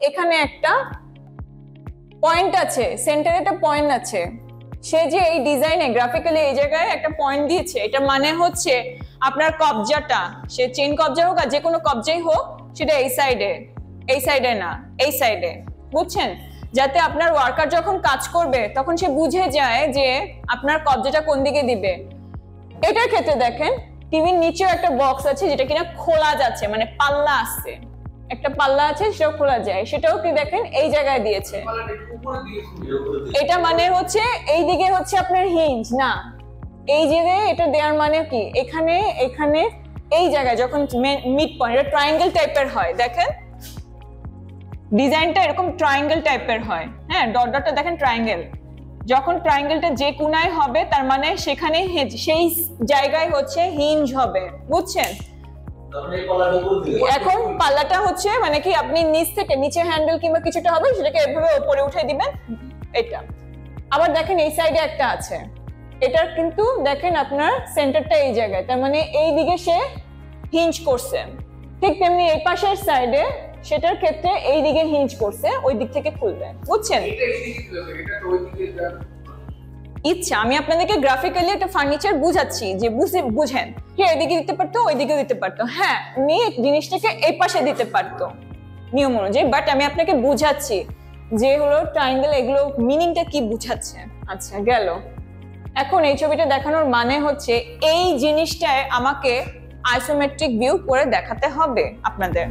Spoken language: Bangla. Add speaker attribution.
Speaker 1: এখানে একটা পয়েন্ট আছে, সেন্টারে একটা পয়েন্ট আছে। সে যে এই ডিজাইনে গ্রাফিক্যালি এই জায়গায় একটা পয়েন্ট দিয়েছে, এটা মানে হচ্ছে আপনার কবজাটা, সে চেইন কবজা হোক আর যে কোনো কবজাই হোক, সেটা এই সাইডে না, এই সাইডে, বুঝছেন? যাতে আপনার ওয়ার্কার যখন কাজ করবে তখন সে বুঝে যায় যে আপনার কবজাটা কোন দিকে দিবে। এটার ক্ষেত্রে দেখেন টিভির নিচেও একটা বক্স আছে যেটা কিনা খোলা যাচ্ছে, মানে পাল্লা আছে, একটা পাল্লা আছে সেটাও খোলা যায়, সেটাও কি দেখেন এই জায়গায় দিয়েছে। এটা মানে হচ্ছে এই দিকে হচ্ছে আপনার হিঞ্জ না, এই জায়গায় এটা দেওয়ার মানে কি এখানে এখানে এই জায়গায় যখন মিড পয়েন্ট, এটা ট্রায়াঙ্গেল টাইপের হয়, দেখেন ডিজাইনটা এরকম ট্রায়াঙ্গেল টাইপের হয়। হ্যাঁ, ডট ডটটা দেখেন ট্রায়াঙ্গেল, যখন ট্রায়াঙ্গেলটা যে কোণায় হবে তার মানে সেখানে সেই জায়গায় হচ্ছে হিঞ্জ হবে, বুঝছেন? এখন পাল্লাটা হচ্ছে মানে কি আপনি নিচ থেকে নিচে হ্যান্ডেল কিংবা কিছুটা হবে সেটাকে এভাবে উপরে উঠে দিবেন, এটা। আবার দেখেন এই সাইডে একটা আছে, এটার কিন্তু দেখেন আপনার সেন্টারটা এই জায়গায়, তার মানে এই দিকে সে হিঞ্জ করছে। ঠিক তেমনি এই পাশের সাইডে সেটার ক্ষেত্রে এই দিকে হিঞ্জ করছে, ওই দিক থেকে খুলবে, বুঝছেন? ইচ্ছা আমি আপনাদেরকে গ্রাফিক্যালি একটা ফার্নিচার বুঝাচ্ছি যে বুঝেন কি এদিকে দিতে পারতো, ওইদিকে দিতে পারতো, হ্যাঁ নিয়ে জিনিসটাকে এই পাশে দিতে পারতো নিয়ম অনুযায়ী, বাট আমি আপনাকে বুঝাচ্ছি যে হলো ট্রায়াঙ্গেল এগুলো মিনিংটা কি বুঝাচ্ছে। আচ্ছা গেল। এখন এই ছবিটা দেখানোর মানে হচ্ছে এই জিনিসটায় আমাকে আইসোমেট্রিক ভিউ করে দেখাতে হবে আপনাদের।